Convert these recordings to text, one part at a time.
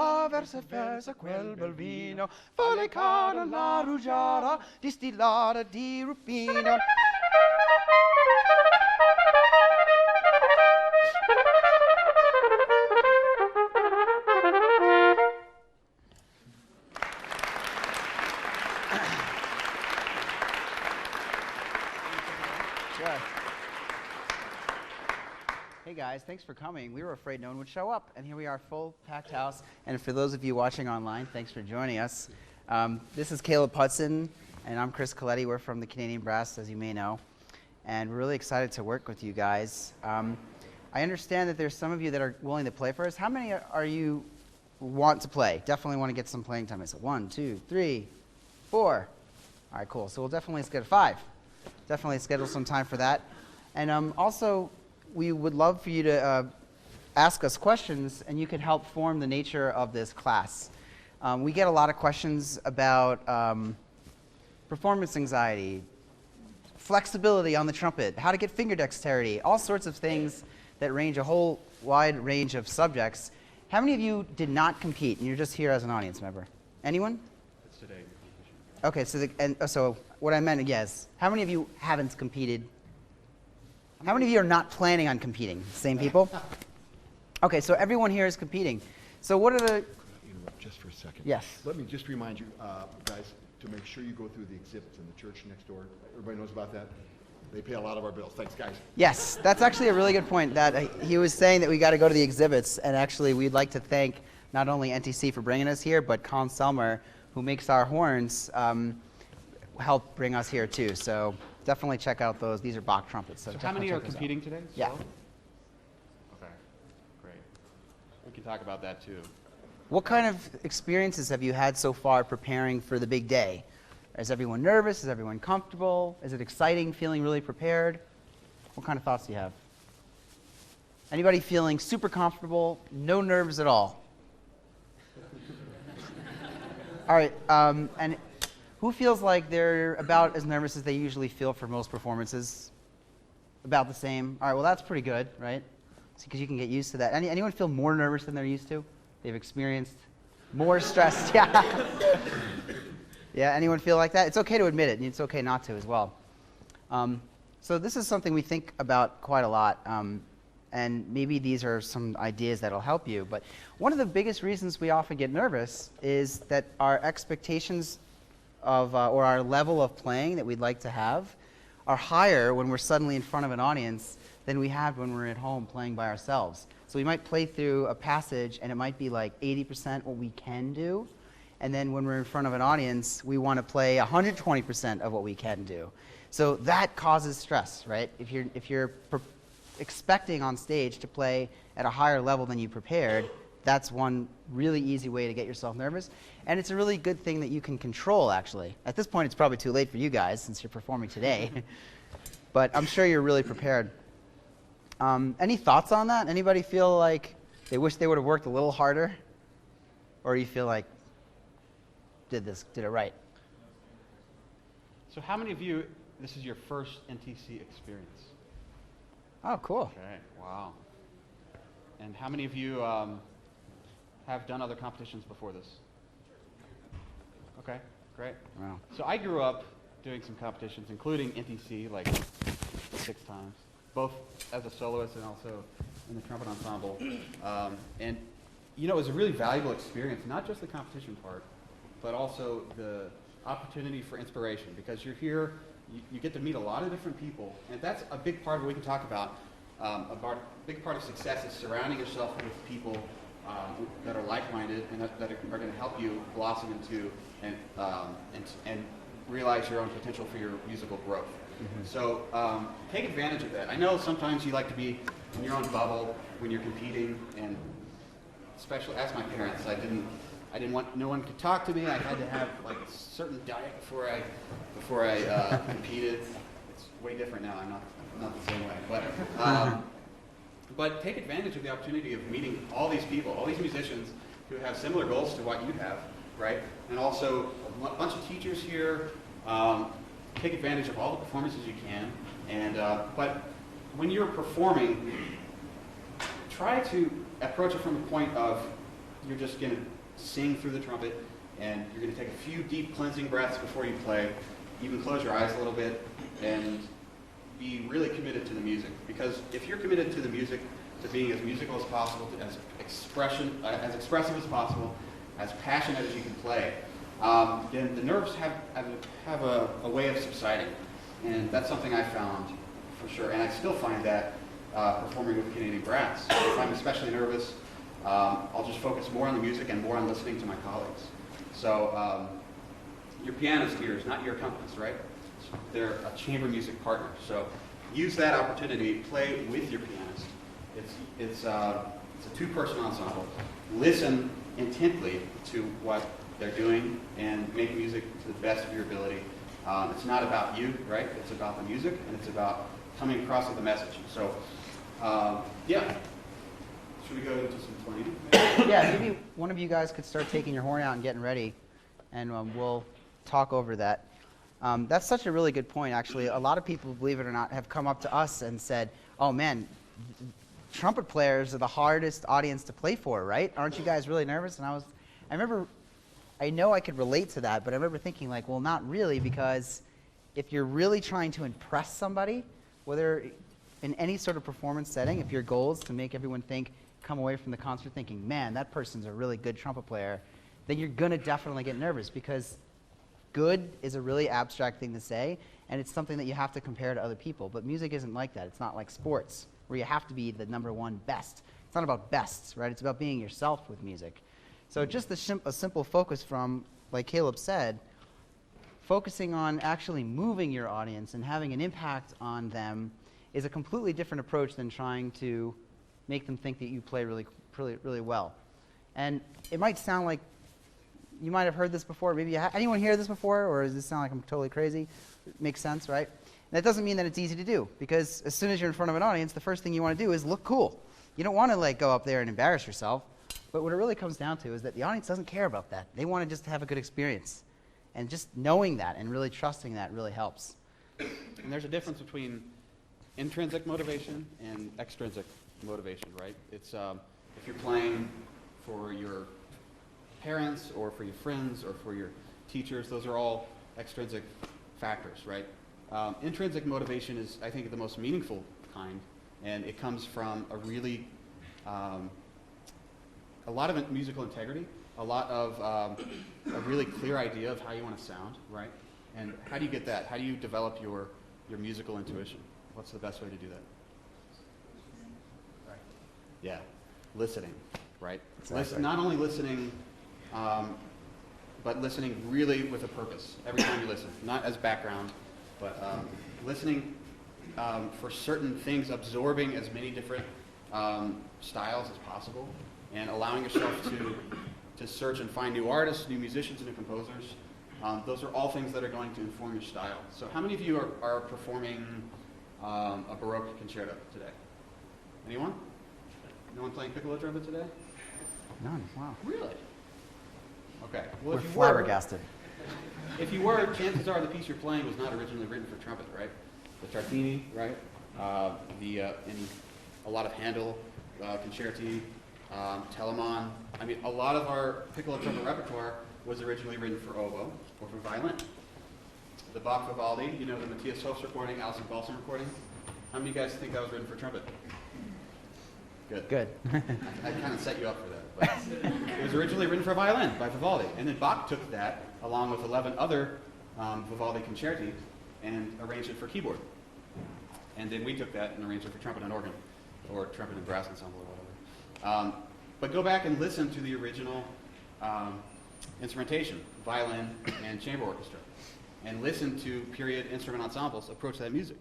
là verso verso quel bel vino, fa le cara la rugiada distillata di rubino. Hey guys, thanks for coming. We were afraid no one would show up, and here we are, full packed house. And for those of you watching online, thanks for joining us. This is Hudson, and I'm Chris Coletti. We're from the Canadian Brass, as you may know, and we're really excited to work with you guys. I understand that there's some of you that are willing to play for us. How many are you want to play? Definitely want to get some playing time. I said 1, 2, 3, 4. All right, cool. So we'll definitely schedule 5. Definitely schedule some time for that. And also, we would love for you to ask us questions, and you can help form the nature of this class. We get a lot of questions about performance anxiety, flexibility on the trumpet, how to get finger dexterity, all sorts of things that range a whole wide range of subjects. How many of you did not compete, and you're just here as an audience member? Anyone? It's today. Okay, so what I meant, yes. How many of you haven't competed? How many of you are not planning on competing? Same people? Okay, so everyone here is competing. So what are the... Interrupt just for a second. Yes. Let me just remind you, guys, to make sure you go through the exhibits in the church next door. Everybody knows about that? They pay a lot of our bills. Thanks, guys. Yes, that's actually a really good point. That he was saying that we got to go to the exhibits, and actually we'd like to thank not only NTC for bringing us here, but Colin Selmer, who makes our horns, helped bring us here too. So definitely check out those. These are Bach trumpets. So how many are competing today? Yeah. Okay, great. We can talk about that too. What kind of experiences have you had so far preparing for the big day? Is everyone nervous? Is everyone comfortable? Is it exciting, feeling really prepared? What kind of thoughts do you have? Anybody feeling super comfortable, no nerves at all? All right, and who feels like they're about as nervous as they usually feel for most performances? About the same? All right, well that's pretty good, right? Because you can get used to that. Anyone feel more nervous than they're used to? They've experienced more stress? Yeah. Yeah, anyone feel like that? It's okay to admit it, and it's okay not to as well. So this is something we think about quite a lot, and maybe these are some ideas that'll help you. But one of the biggest reasons we often get nervous is that our expectations of, or our level of playing that we'd like to have are higher when we're suddenly in front of an audience than we have when we're at home playing by ourselves. So we might play through a passage, and it might be like 80% what we can do. And then when we're in front of an audience, we want to play 120% of what we can do. So that causes stress, right? If you're expecting on stage to play at a higher level than you prepared, that's one really easy way to get yourself nervous. And it's a really good thing that you can control, actually. At this point, it's probably too late for you guys since you're performing today. But I'm sure you're really prepared. Any thoughts on that? Anybody feel like they wish they would have worked a little harder? Or you feel like did it right? So how many of you, this is your first NTC experience? Oh, cool. Okay, wow. And how many of you have done other competitions before this? Okay, great. Wow. So I grew up doing some competitions, including NTC, like 6 times, both as a soloist and also in the trumpet ensemble. And you know, it was a really valuable experience, not just the competition part, but also the opportunity for inspiration, because you're here, you get to meet a lot of different people, and that's a big part of what we can talk about. A big part of success is surrounding yourself with people that are like-minded and that are going to help you blossom into and realize your own potential for your musical growth. Mm-hmm. So take advantage of that. I know sometimes you like to be in your own bubble when you're competing, and especially ask my parents. I didn't want no one to talk to me. I had to have like a certain diet before I competed. It's way different now. I'm not the same way. But take advantage of the opportunity of meeting all these people, all these musicians who have similar goals to what you have, right? And also a bunch of teachers here. Take advantage of all the performances you can. And but when you're performing, try to approach it from a point of you're just going to sing through the trumpet, and you're going to take a few deep cleansing breaths before you play. Even close your eyes a little bit and be really committed to the music. Because if you're committed to the music, to being as musical as possible, as expressive as possible, as passionate as you can play, then the nerves have a way of subsiding. And that's something I found for sure. And I still find that performing with Canadian brass. If I'm especially nervous, I'll just focus more on the music and more on listening to my colleagues. So your pianist ears, not your accompanist, right? They're a chamber music partner. So use that opportunity, play with your pianist. It's a two-person ensemble. Listen intently to what they're doing and make music to the best of your ability. It's not about you, right? It's about the music, and it's about coming across with a message. So, yeah. Should we go into some playing? Yeah, maybe one of you guys could start taking your horn out and getting ready, and we'll talk over that. That's such a really good point, actually. A lot of people, believe it or not, have come up to us and said, oh, man, trumpet players are the hardest audience to play for, right? Aren't you guys really nervous? And I know I could relate to that, but I remember thinking, like, well, not really, because if you're really trying to impress somebody, whether in any sort of performance setting, if your goal is to make everyone come away from the concert thinking, man, that person's a really good trumpet player, then you're going to definitely get nervous, because good is a really abstract thing to say, and it's something that you have to compare to other people. But music isn't like that. It's not like sports, where you have to be the #1 best. It's not about bests, right? It's about being yourself with music. So just a simple focus from, like Caleb said, focusing on actually moving your audience and having an impact on them is a completely different approach than trying to make them think that you play really, really, really well. And it might sound like you might have heard this before. Maybe anyone hear this before, or does this sound like I'm totally crazy? It makes sense, right? And that doesn't mean that it's easy to do, because as soon as you're in front of an audience, the first thing you want to do is look cool. You don't want to like go up there and embarrass yourself. But what it really comes down to is that the audience doesn't care about that. They want to just have a good experience. And just knowing that and really trusting that really helps. And there's a difference between intrinsic motivation and extrinsic motivation, right? It's if you're playing for your parents or for your friends or for your teachers, those are all extrinsic factors, right? Intrinsic motivation is, I think, the most meaningful kind, and it comes from a really a lot of musical integrity, a lot of a really clear idea of how you want to sound, right? And how do you get that? How do you develop your musical intuition? What's the best way to do that? Right. Yeah, listening, right? Exactly. Not only listening, but listening really with a purpose every time you listen, not as background, but listening for certain things, absorbing as many different styles as possible, and allowing yourself to search and find new artists, new musicians, and new composers. Those are all things that are going to inform your style. So how many of you are performing a Baroque concerto today? Anyone? No one playing piccolo trumpet today? None. Wow. Really? Okay. Well, We're if you flabbergasted. If you were, chances are the piece you're playing was not originally written for trumpet, right? The Tartini, right? And a lot of Handel, concerti, Telemann. I mean, a lot of our piccolo trumpet repertoire was originally written for oboe or for violin. The Bach Vivaldi, you know, the Matthias Hofs recording, Alison Balsam recording. How many of you guys think that was written for trumpet? Good. Good. I kind of set you up for that. But it was originally written for violin by Vivaldi. And then Bach took that, along with 11 other Vivaldi concerti, and arranged it for keyboard. And then we took that and arranged it for trumpet and organ, or trumpet and brass ensemble, or whatever. But go back and listen to the original instrumentation, violin and chamber orchestra, and listen to period instrument ensembles approach that music.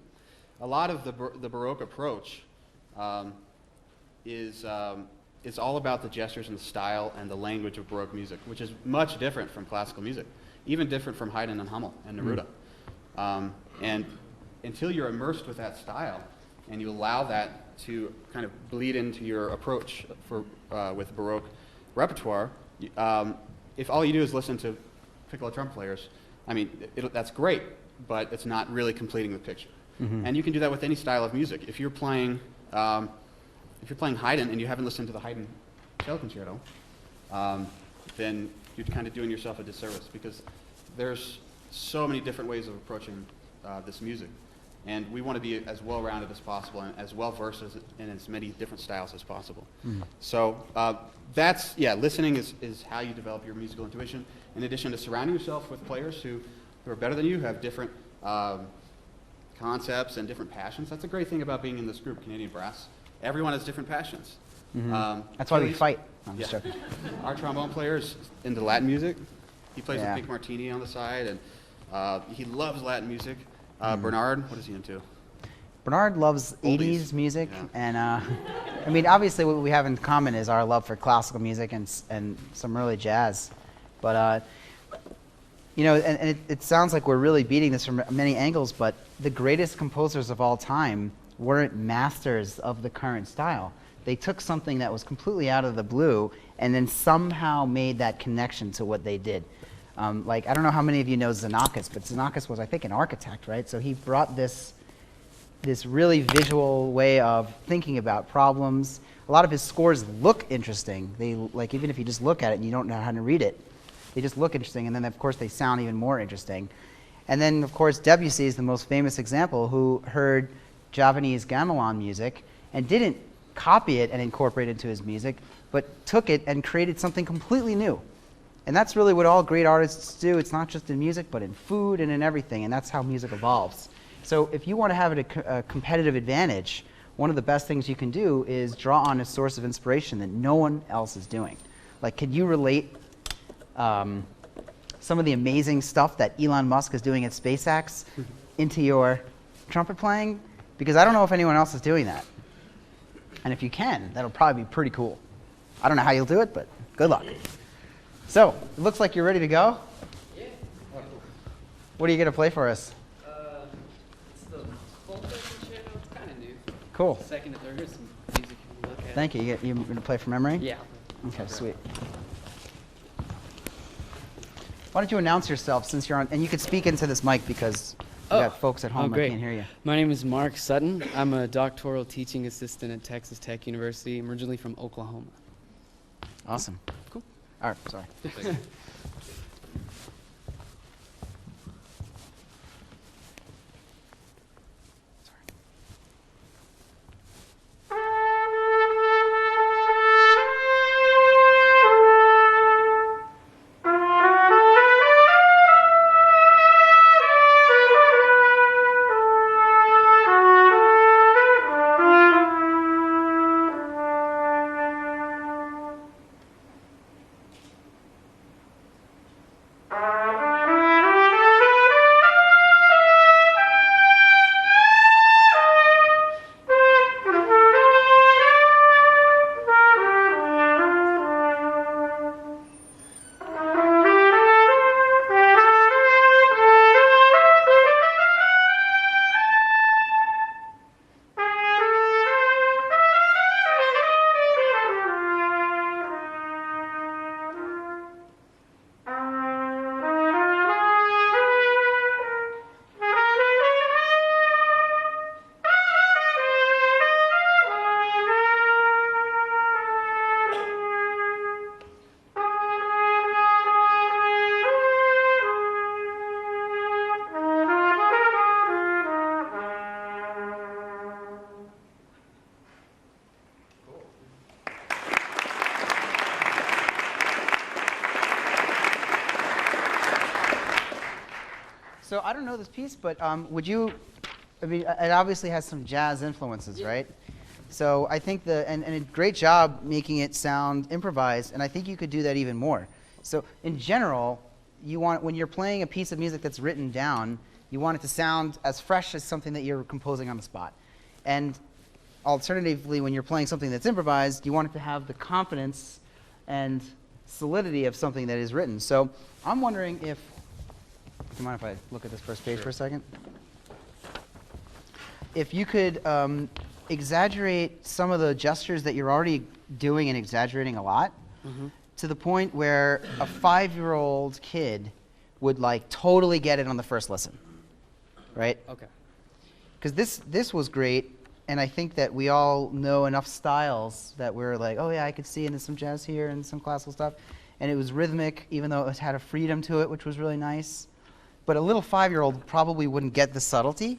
A lot of the Baroque approach is all about the gestures and the style and the language of Baroque music, which is much different from classical music, even different from Haydn and Hummel and Neruda. And until you're immersed with that style and you allow that to kind of bleed into your approach with Baroque repertoire, if all you do is listen to piccolo trumpet players, I mean, that's great, but it's not really completing the picture. Mm-hmm. And you can do that with any style of music. If you're playing Haydn and you haven't listened to the Haydn cello concerto, then you're kind of doing yourself a disservice, because there's so many different ways of approaching this music. And we want to be as well-rounded as possible and as well-versed in as many different styles as possible. So listening is how you develop your musical intuition, in addition to surrounding yourself with players who are better than you, who have different concepts and different passions. That's a great thing about being in this group, Canadian Brass. Everyone has different passions. That's why we fight. I'm just joking. Our trombone player is into Latin music. He plays a Pink Martini on the side, and he loves Latin music. Bernard, what is he into? Bernard loves 80s music, and I mean, obviously what we have in common is our love for classical music and some early jazz. But, you know, and it sounds like we're really beating this from many angles, but the greatest composers of all time weren't masters of the current style. They took something that was completely out of the blue and then somehow made that connection to what they did. Like, I don't know how many of you know Xenakis, but Xenakis was, I think, an architect, right? So he brought this really visual way of thinking about problems. A lot of his scores look interesting. They, like, even if you just look at it and you don't know how to read it, they just look interesting, and then, of course, they sound even more interesting. And then, of course, Debussy is the most famous example, who heard Javanese gamelan music and didn't copy it and incorporate it into his music, but took it and created something completely new. And that's really what all great artists do. It's not just in music, but in food and in everything, and that's how music evolves. So if you want to have a competitive advantage, one of the best things you can do is draw on a source of inspiration that no one else is doing. Like, could you relate some of the amazing stuff that Elon Musk is doing at SpaceX into your trumpet playing? Because I don't know if anyone else is doing that. And if you can, that'll probably be pretty cool. I don't know how you'll do it, but good luck. So, it looks like you're ready to go. Yeah. What are you going to play for us? It's the Coletti channel. It's kind of new. Cool. Second and third, some music you can look at. Thank you. You're going to play from memory? Yeah. Okay, sweet. Why don't you announce yourself since you're on, and you could speak into this mic because we got folks at home that can't hear you. My name is Mark Sutton. I'm a doctoral teaching assistant at Texas Tech University. I'm originally from Oklahoma. Awesome. Cool. All right, sorry. So I don't know this piece, but would you, I mean, it obviously has some jazz influences, right? So I think and a great job making it sound improvised, and I think you could do that even more. So in general, when you're playing a piece of music that's written down, you want it to sound as fresh as something that you're composing on the spot. And alternatively, when you're playing something that's improvised, you want it to have the confidence and solidity of something that is written. So I'm wondering if, do you mind if I look at this first page for a second? If you could exaggerate some of the gestures that you're already doing and exaggerating a lot, to the point where a 5-year-old kid would like totally get it on the first listen, right? Okay. Because this was great, and I think that we all know enough styles that we're like, oh yeah, I could see, and there's some jazz here and some classical stuff. And it was rhythmic, even though it had a freedom to it, which was really nice. But a little 5-year-old probably wouldn't get the subtlety.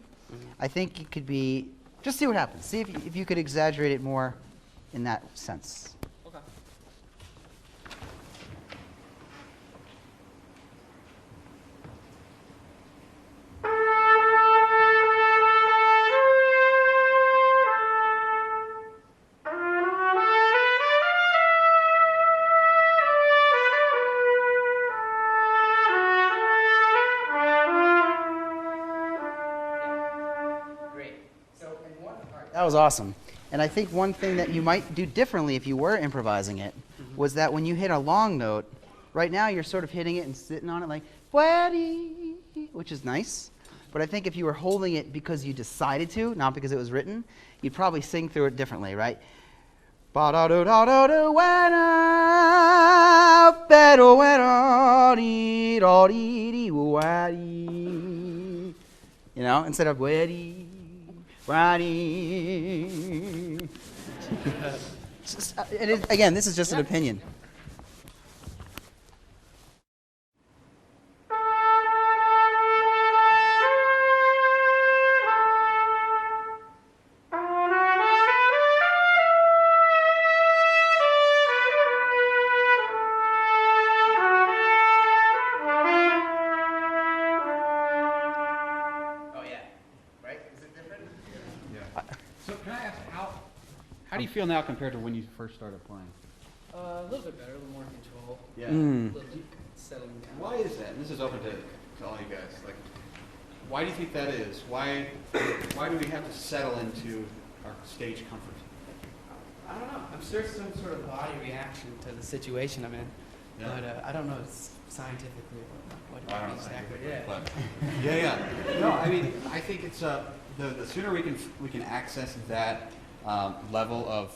I think it could be, just see what happens. See if you could exaggerate it more in that sense. Okay. That was awesome. And I think one thing that you might do differently if you were improvising it was that when you hit a long note, right now you're sort of hitting it and sitting on it like, "Bwadi," which is nice. But I think if you were holding it because you decided to, not because it was written, you'd probably sing through it differently, right? You know, instead of "Bwadi." Again, this is just an opinion. So can I ask, how do you feel now compared to when you first started playing? A little bit better, a little more control. Yeah. A little settling down. Why is that? And this is open to all you guys. Like, why do you think that is? Why do we have to settle into our stage comfort? I don't know. I'm sure it's some sort of body reaction to the situation I'm in. Yeah. But I don't know scientifically what I don't know exactly. scientifically, but yeah. No, I mean, I think it's the sooner we can access that level of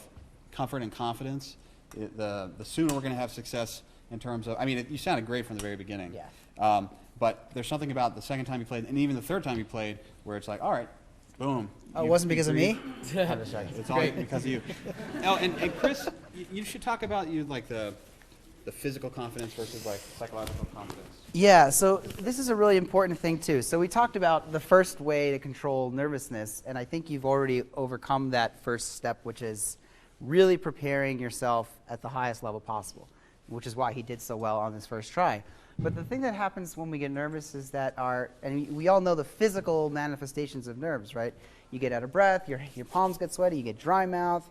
comfort and confidence, the sooner we're going to have success in terms of. I mean, you sounded great from the very beginning. Yeah. But there's something about the second time you played, and even the third time you played, where it's like, all right, boom. Oh, it wasn't because of me? It's all because of you. Oh, and Chris, you should talk about like the physical confidence versus like psychological confidence. Yeah, so this is a really important thing too. So we talked about the first way to control nervousness, and I think you've already overcome that first step, which is really preparing yourself at the highest level possible, which is why he did so well on this first try. But the thing that happens when we get nervous is that and we all know the physical manifestations of nerves, right? You get out of breath, your palms get sweaty, you get dry mouth,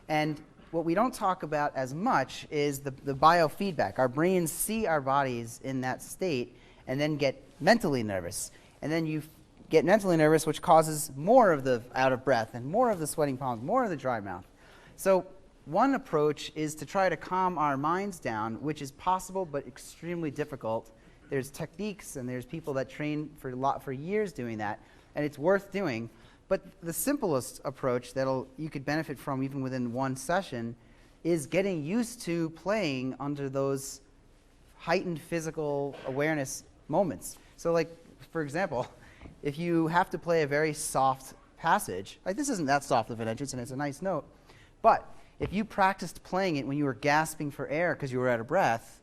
and what we don't talk about as much is the biofeedback. Our brains see our bodies in that state and then get mentally nervous. And then you get mentally nervous, which causes more of the out of breath and more of the sweating palms, more of the dry mouth. So one approach is to try to calm our minds down, which is possible but extremely difficult. There's techniques and there's people that train for years doing that, and it's worth doing. But the simplest approach that you could benefit from even within one session is getting used to playing under those heightened physical awareness moments. So like, for example, if you have to play a very soft passage, like this isn't that soft of an entrance and it's a nice note, but if you practiced playing it when you were gasping for air because you were out of breath,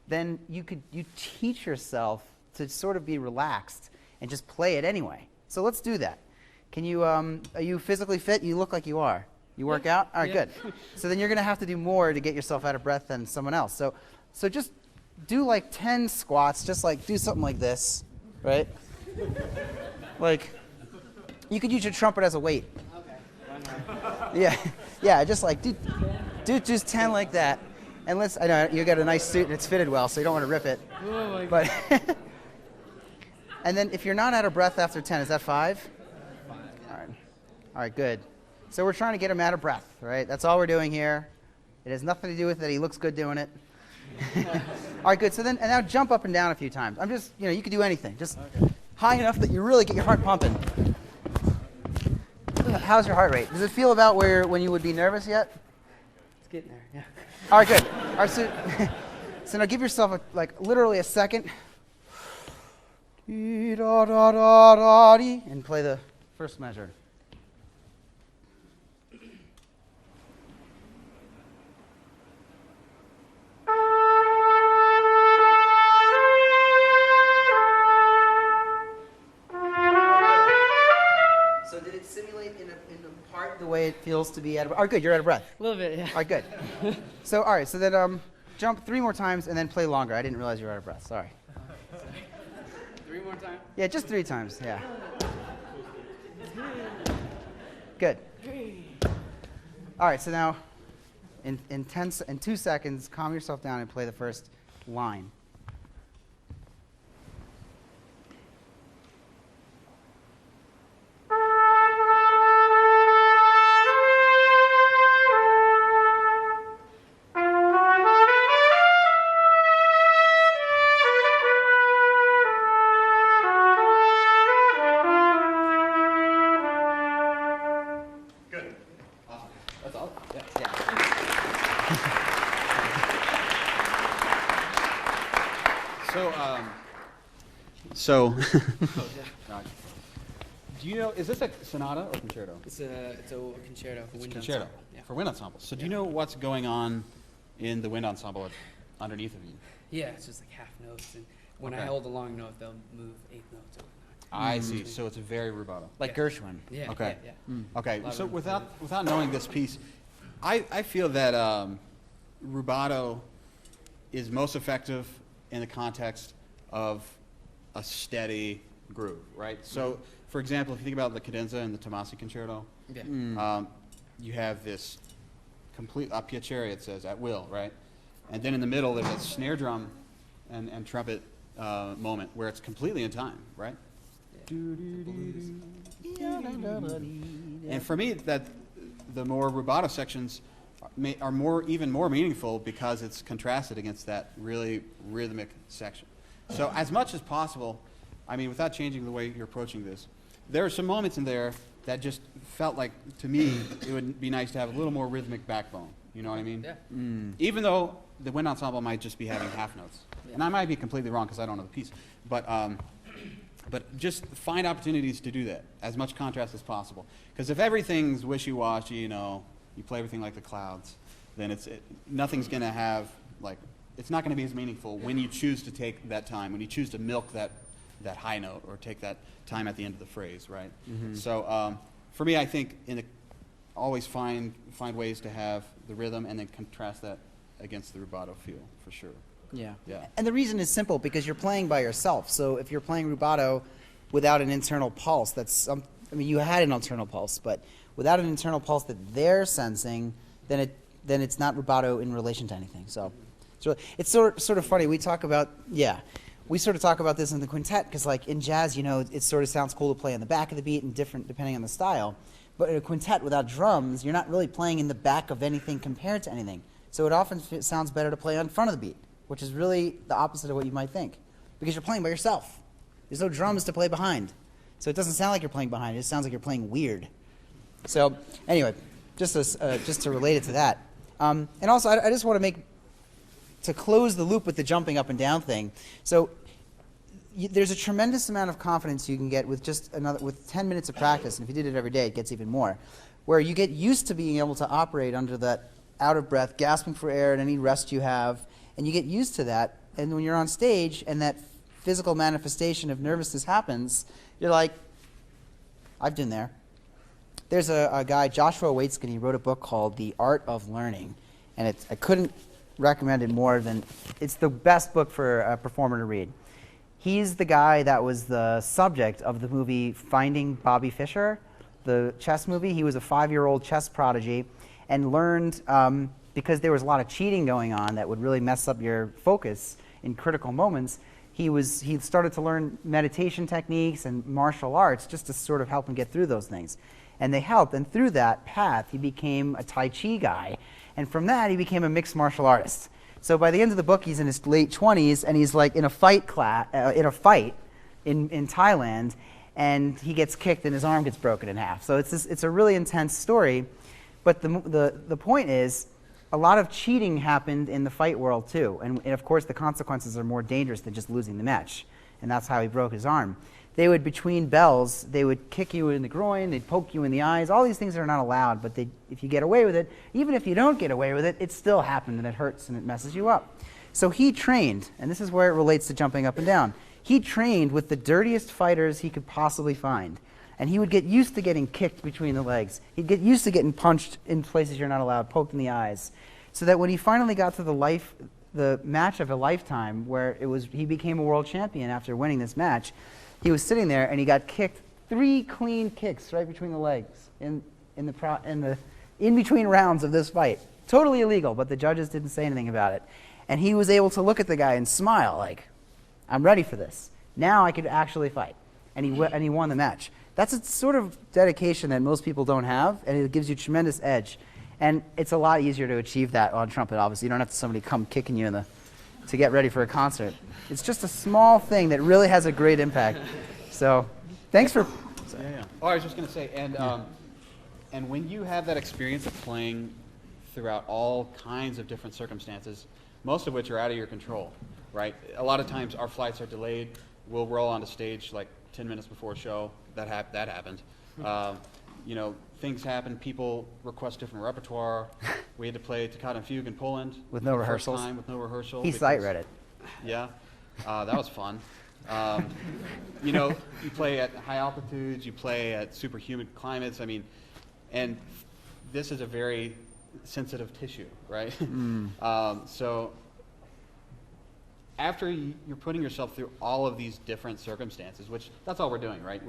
then you teach yourself to sort of be relaxed and just play it anyway. So let's do that. Can you, are you physically fit? You look like you are. You work out? All right, good. So then you're going to have to do more to get yourself out of breath than someone else. So just do like 10 squats, just like do something like this, right? Like, you could use your trumpet as a weight. Okay. Yeah, just like do just 10 like that. And I know you got a nice suit and it's fitted well, so you don't want to rip it. Oh but and then if you're not out of breath after 10, is that 5? All right, good. So we're trying to get him out of breath, right? That's all we're doing here. It has nothing to do with that he looks good doing it. All right, good. So then, and now jump up and down a few times. I'm just, you could do anything. Just high enough that you really get your heart pumping. How's your heart rate? Does it feel about when you would be nervous yet? It's getting there, yeah. All right, good. All right, so now give yourself literally a second. And play the first measure. way it feels to be out of breath? All right, good, you're out of breath. A little bit, yeah. All right, good. So, all right, so then jump 3 more times and then play longer. I didn't realize you were out of breath, sorry. 3 more times? Yeah, just 3 times, yeah. Good. All right, so now in 2 seconds, calm yourself down and play the first line. That's all? Yeah. So, do you know, is this a sonata or concerto? It's a concerto for wind Concerto, ensemble. Yeah. for wind ensemble. So do you know what's going on in the wind ensemble underneath of you? Yeah, it's just like half notes, and when I Okay. hold a long note, they'll move 8 notes or whatnot. I see, so it's very rubato. Like Yeah. Gershwin. Yeah. Okay. Yeah. Yeah. Okay, Lot of so room for without knowing this piece, I feel that rubato is most effective in the context of a steady groove, right? So, for example, if you think about the cadenza and the Tomasi concerto, Yeah. you have this complete a piacere, it says, at will, right? And then in the middle, there's a snare drum and trumpet moment where it's completely in time, right? And for me, that the more rubato sections are even more meaningful because it's contrasted against that really rhythmic section. So as much as possible, I mean, without changing the way you're approaching this, there are some moments in there that just felt like, to me, it would be nice to have a little more rhythmic backbone. You know what I mean? Yeah. Even though the wind ensemble might just be having half notes. And I might be completely wrong because I don't know the piece. But just find opportunities to do that, as much contrast as possible. Because if everything's wishy-washy, you know, you play everything like the clouds, then nothing's going to have, like, it's not going to be as meaningful when you choose to take that time, when you choose to milk that high note or take that time at the end of the phrase, right? So for me, I think always find ways to have the rhythm and then contrast that against the rubato feel, for sure. Yeah. Yeah. And the reason is simple, because you're playing by yourself. So if you're playing rubato without an internal pulse, you had an internal pulse, but without an internal pulse that they're sensing, then it's not rubato in relation to anything. So it's sort of funny. We sort of talk about this in the quintet, because like in jazz, you know, it sort of sounds cool to play on the back of the beat and different depending on the style. But in a quintet without drums, you're not really playing in the back of anything compared to anything. So it often sounds better to play on front of the beat, which is really the opposite of what you might think, because you're playing by yourself. There's no drums to play behind. So it doesn't sound like you're playing behind. It just sounds like you're playing weird. So anyway, just to relate it to that. And also, I just want to close the loop with the jumping up and down thing. So there's a tremendous amount of confidence you can get with with 10 minutes of practice, and if you did it every day, it gets even more, where you get used to being able to operate under that out of breath, gasping for air at any rest you have, and you get used to that. And when you're on stage and that physical manifestation of nervousness happens, you're like, I've been there. There's a guy, Joshua Waitzkin, he wrote a book called The Art of Learning, and I couldn't recommend it more than, it's the best book for a performer to read. He's the guy that was the subject of the movie Finding Bobby Fischer, the chess movie. He was a 5-year-old chess prodigy and learned, because there was a lot of cheating going on that would really mess up your focus in critical moments, he started to learn meditation techniques and martial arts just to sort of help him get through those things. And they helped, and through that path, he became a Tai Chi guy. And from that, he became a mixed martial artist. So by the end of the book, he's in his late 20s, and he's like in a fight in Thailand, and he gets kicked and his arm gets broken in half. So it's a really intense story. But the point is, a lot of cheating happened in the fight world too. And of course, the consequences are more dangerous than just losing the match. And that's how he broke his arm. They would, between bells, they would kick you in the groin, they'd poke you in the eyes. All these things are not allowed, but if you get away with it, even if you don't get away with it, it still happened and it hurts and it messes you up. So he trained, and this is where it relates to jumping up and down. He trained with the dirtiest fighters he could possibly find. And he would get used to getting kicked between the legs. He'd get used to getting punched in places you're not allowed, poked in the eyes. So that when he finally got to the match of a lifetime, where he became a world champion after winning this match, he was sitting there and he got kicked 3 clean kicks right between the legs in between rounds of this fight. Totally illegal, but the judges didn't say anything about it. And he was able to look at the guy and smile like, I'm ready for this. Now I could actually fight. And he won the match. That's a sort of dedication that most people don't have, and it gives you tremendous edge. And it's a lot easier to achieve that on trumpet, obviously. You don't have somebody come kicking you to get ready for a concert. It's just a small thing that really has a great impact. So thanks for... Yeah. Oh, I was just going to say, and when you have that experience of playing throughout all kinds of different circumstances, most of which are out of your control, right? A lot of times our flights are delayed. We'll roll onto stage like 10 minutes before a show. That happened. Things happen. People request different repertoire. We had to play Toccata and Fugue in Poland with no rehearsals. With no rehearsal. He sight read it. Yeah, that was fun. You play at high altitudes. You play at super humid climates. I mean, and this is a very sensitive tissue, right? So after you're putting yourself through all of these different circumstances, which that's all we're doing, right?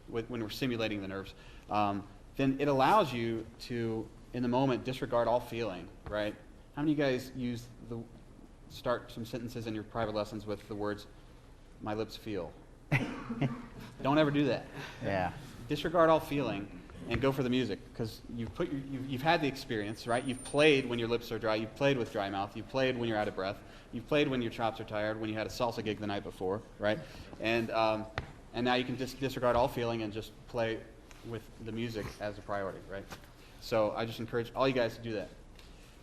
When we're simulating the nerves, then it allows you to, in the moment, disregard all feeling, right? How many of you guys start some sentences in your private lessons with the words, "My lips feel"? Don't ever do that. Yeah. Disregard all feeling and go for the music, because you've had the experience, right? You've played when your lips are dry. You've played with dry mouth. You've played when you're out of breath. You've played when your chops are tired. When you had a salsa gig the night before, right? And now you can just disregard all feeling and just play with the music as a priority, right? So I just encourage all you guys to do that.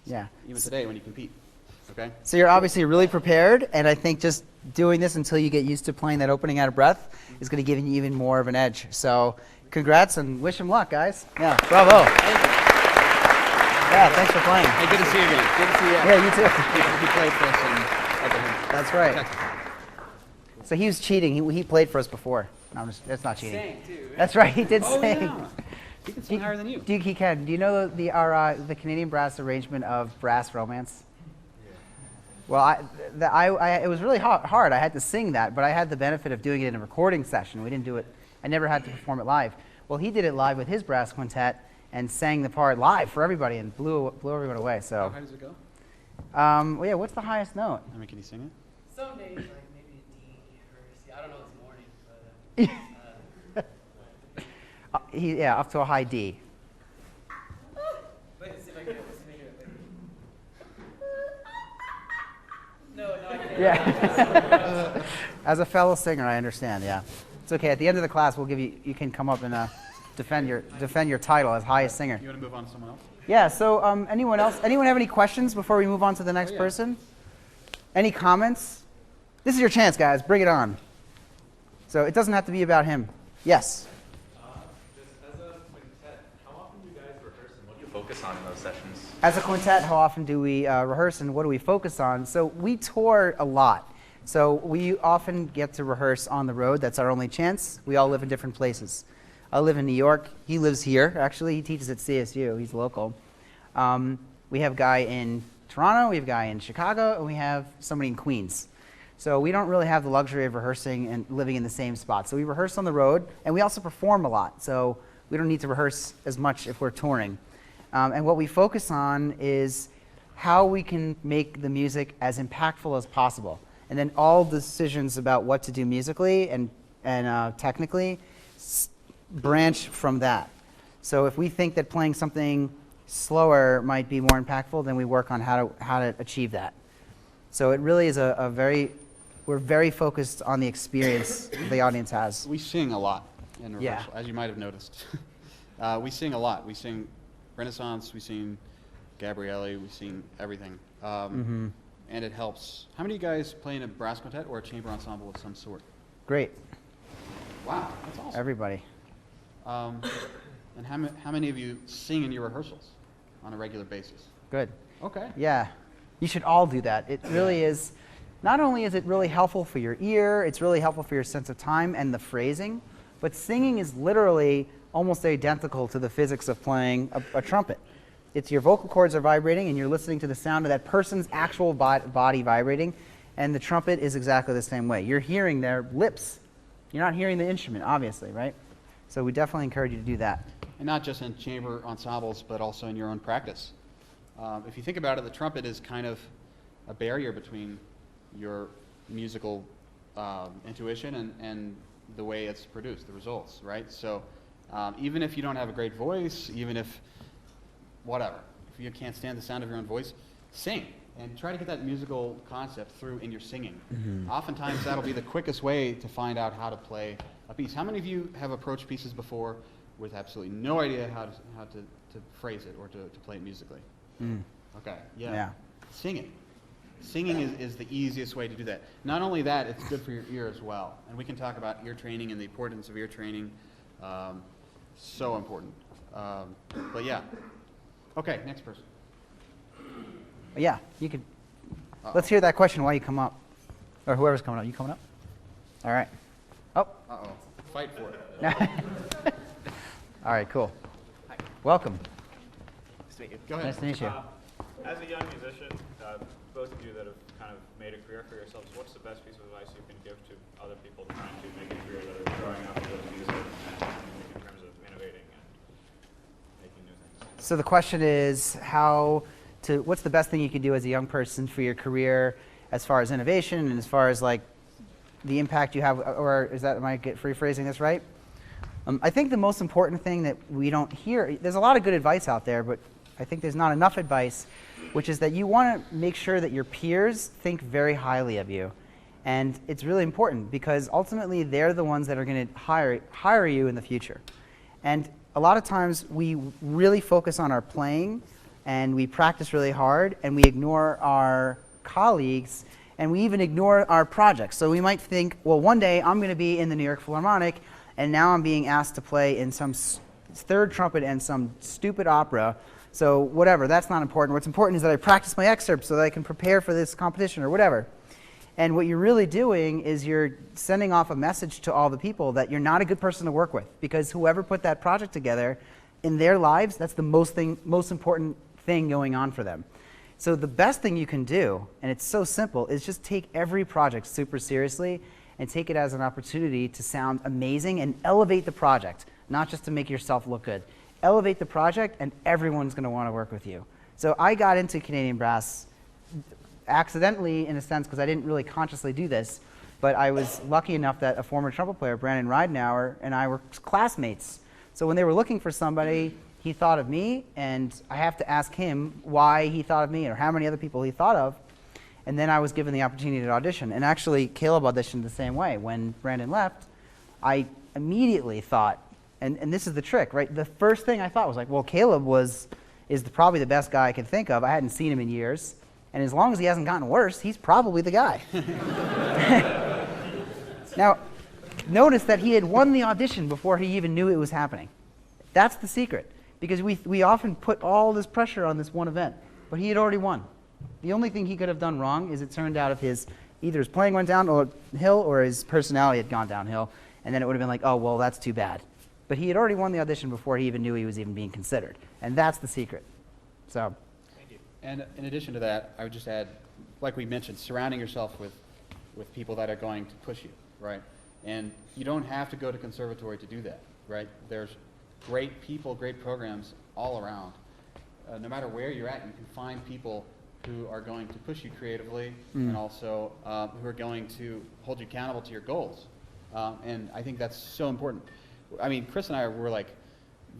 Yeah. Even today when you compete. Okay? So you're obviously really prepared, and I think just doing this until you get used to playing that opening out of breath is going to give you even more of an edge. So congrats and wish him luck, guys. Yeah, bravo. Yeah, thanks for playing. Hey, good to see you again. Good to see you. Yeah, you too. He played for us in Oklahoma. That's right. Texas. So he was cheating. He played for us before. No, that's not cheating. Sang too, right? That's right. He did sing. Yeah. He can sing higher than you. He can. Do you know the Canadian brass arrangement of Brass Romance? Well, it was really hard. I had to sing that, but I had the benefit of doing it in a recording session. We didn't do it. I never had to perform it live. Well, he did it live with his brass quintet and sang the part live for everybody and blew everyone away. So. How high does it go? Well, yeah. What's the highest note? I mean, can you sing it? Some days, like maybe a D or a C. I don't know this morning, but Up to a high D. let's see if I can. No, I can't. Yeah. As a fellow singer, I understand. Yeah. It's okay. At the end of the class, we'll give you. You can come up and defend your title as highest singer. You want to move on to someone else? Yeah. So, anyone else? Anyone have any questions before we move on to the next person? Any comments? This is your chance, guys. Bring it on. So it doesn't have to be about him. Yes. Just as a quintet, how often do you guys rehearse and what do you focus on in those sessions? As a quintet, how often do we rehearse and what do we focus on? So we tour a lot. So we often get to rehearse on the road. That's our only chance. We all live in different places. I live in New York. He lives here. Actually, he teaches at CSU. He's local. We have a guy in Toronto. We have a guy in Chicago. And we have somebody in Queens. So we don't really have the luxury of rehearsing and living in the same spot. So we rehearse on the road. And we also perform a lot. So we don't need to rehearse as much if we're touring. And what we focus on is how we can make the music as impactful as possible. And then all decisions about what to do musically and technically branch from that. So if we think that playing something slower might be more impactful, then we work on how to achieve that. So it really is we're very focused on the experience the audience has. We sing a lot in rehearsal, as you might have noticed. We sing a lot. We sing Renaissance, we sing Gabrielli, we sing everything. And it helps. How many of you guys play in a brass quintet or a chamber ensemble of some sort? Great. Wow, that's awesome. Everybody. And how many of you sing in your rehearsals on a regular basis? Good. Okay. Yeah. You should all do that. It really is, not only is it really helpful for your ear, it's really helpful for your sense of time and the phrasing, But singing is literally almost identical to the physics of playing a trumpet. It's your vocal cords are vibrating, and you're listening to the sound of that person's actual body vibrating, and the trumpet is exactly the same way. You're hearing their lips. You're not hearing the instrument, obviously, right? So we definitely encourage you to do that. And not just in chamber ensembles, but also in your own practice. If you think about it, the trumpet is kind of a barrier between your musical intuition and the way it's produced, the results, right? So even if you don't have a great voice, even if whatever, if you can't stand the sound of your own voice, sing and try to get that musical concept through in your singing. Oftentimes that'll be the quickest way to find out how to play a piece. How many of you have approached pieces before with absolutely no idea how to phrase it or to play it musically? Okay, yeah. Sing it. Singing is the easiest way to do that. Not only that, it's good for your ear as well. And we can talk about ear training and the importance of ear training. So important. But yeah. Okay, next person. Yeah, you could. Let's hear that question while you come up. Or whoever's coming up. You coming up? All right. Oh. Uh-oh. Fight for it. All right, cool. Welcome. Nice to meet you. Go ahead. Nice to meet you. As a young musician, both of you that have kind of made a career for yourselves, what's the best piece of advice you can give to other people trying to make a career that are growing up with music and in terms of innovating and making new things? So the question is what's the best thing you can do as a young person for your career as far as innovation and as far as like the impact you have, or am I rephrasing this right? I think the most important thing that we don't hear, there's a lot of good advice out there, but I think there's not enough advice, which is that you want to make sure that your peers think very highly of you. And it's really important because ultimately they're the ones that are going to hire you in the future. And a lot of times we really focus on our playing and we practice really hard and we ignore our colleagues and we even ignore our projects. So we might think, well, one day I'm going to be in the New York Philharmonic and now I'm being asked to play in some third trumpet and some stupid opera. So whatever, that's not important. What's important is that I practice my excerpts so that I can prepare for this competition or whatever. And what you're really doing is you're sending off a message to all the people that you're not a good person to work with, because whoever put that project together in their lives, that's the most important thing going on for them. So the best thing you can do, and it's so simple, is just take every project super seriously and take it as an opportunity to sound amazing and elevate the project, not just to make yourself look good. Elevate the project and everyone's going to want to work with you. So I got into Canadian brass accidentally in a sense because I didn't really consciously do this, but I was lucky enough that a former trumpet player, Brandon Ridenauer, and I were classmates. So when they were looking for somebody, he thought of me, and I have to ask him why he thought of me or how many other people he thought of. And then I was given the opportunity to audition. And actually, Caleb auditioned the same way. When Brandon left, I immediately thought, and this is the trick, right? The first thing I thought was like, well, Caleb is probably the best guy I could think of. I hadn't seen him in years. And as long as he hasn't gotten worse, he's probably the guy. Now, notice that he had won the audition before he even knew it was happening. That's the secret. Because we often put all this pressure on this one event. But he had already won. The only thing he could have done wrong is it turned out if either his playing went downhill or his personality had gone downhill. And then it would have been like, oh, well, that's too bad. But he had already won the audition before he even knew he was even being considered. And that's the secret. So. Thank you. And in addition to that, I would just add, like we mentioned, surrounding yourself with people that are going to push you, right? And you don't have to go to conservatory to do that, right? There's great people, great programs all around. No matter where you're at, you can find people who are going to push you creatively and also who are going to hold you accountable to your goals. And I think that's so important. I mean, Chris and I were like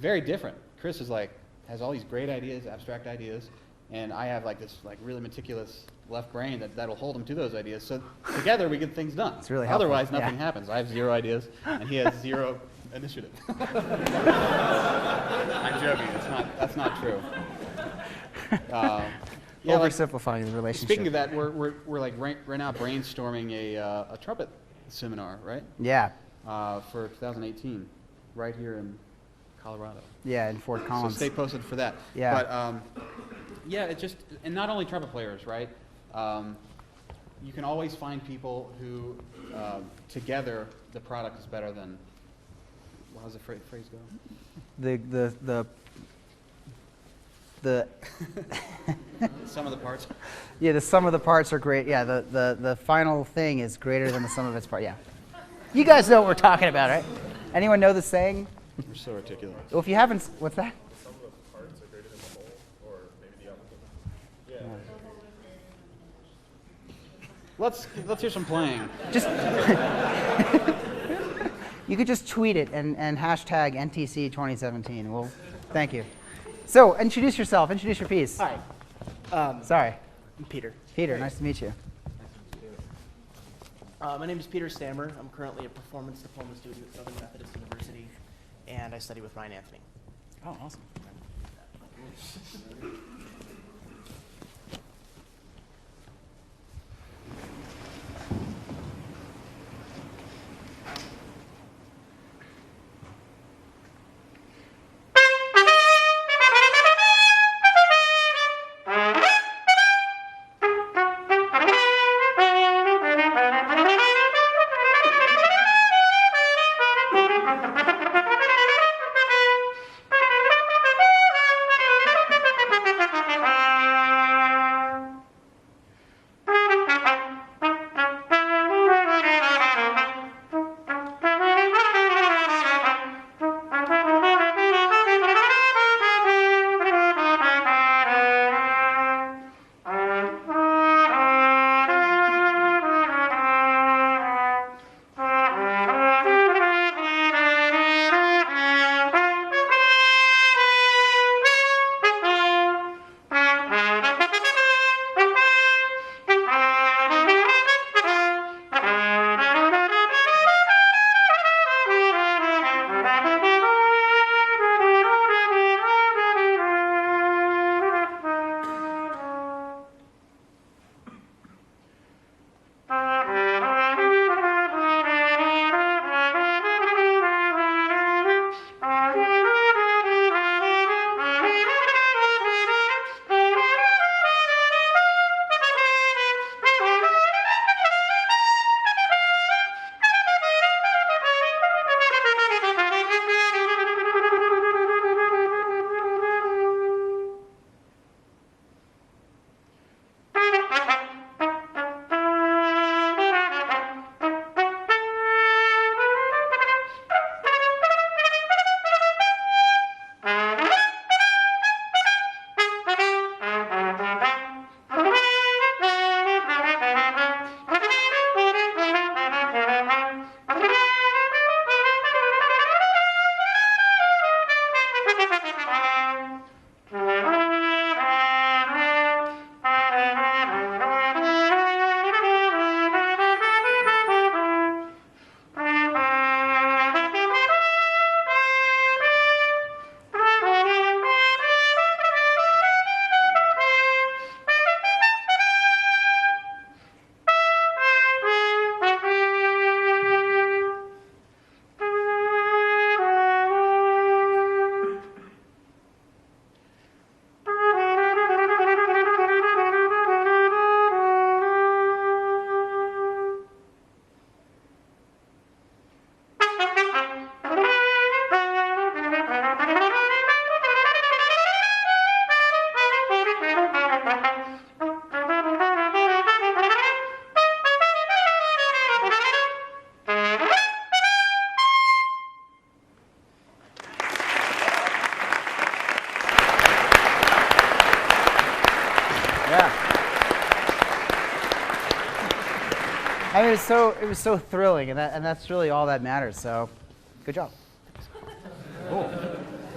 very different. Chris is like, has all these great ideas, abstract ideas, and I have like this like really meticulous left brain that'll hold him to those ideas. So together we get things done. It's really helpful. Otherwise nothing happens. I have 0 ideas and he has 0 initiative. I'm joking. That's not true. Yeah, Oversimplifying the relationship. Speaking of that, we're like right now brainstorming a trumpet seminar, right? Yeah. For 2018, right here in Colorado. Yeah, in Fort Collins. So stay posted for that. Yeah. But yeah, it just, and not only trumpet players, right? You can always find people who together the product is better than how's the phrase go? The Some of the parts. yeah, the sum of the parts are great. Yeah, the final thing is greater than the sum of its parts. Yeah. You guys know what we're talking about, right? Anyone know the saying? We're so articulate. Well, if you haven't, what's that? Some of the parts are greater than the whole, or maybe the opposite. Yeah. Let's hear some playing. Just you could just tweet it and hashtag NTC 2017. Well, thank you. So introduce yourself. Introduce your piece. Hi, Sorry, I'm Peter. Peter. Nice to meet you. My name is Peter Stammer. I'm currently a performance diploma student at Southern Methodist University, and I study with Ryan Anthony. Oh, awesome. I mean, it was so thrilling, and that's really all that matters. So, good job. Cool.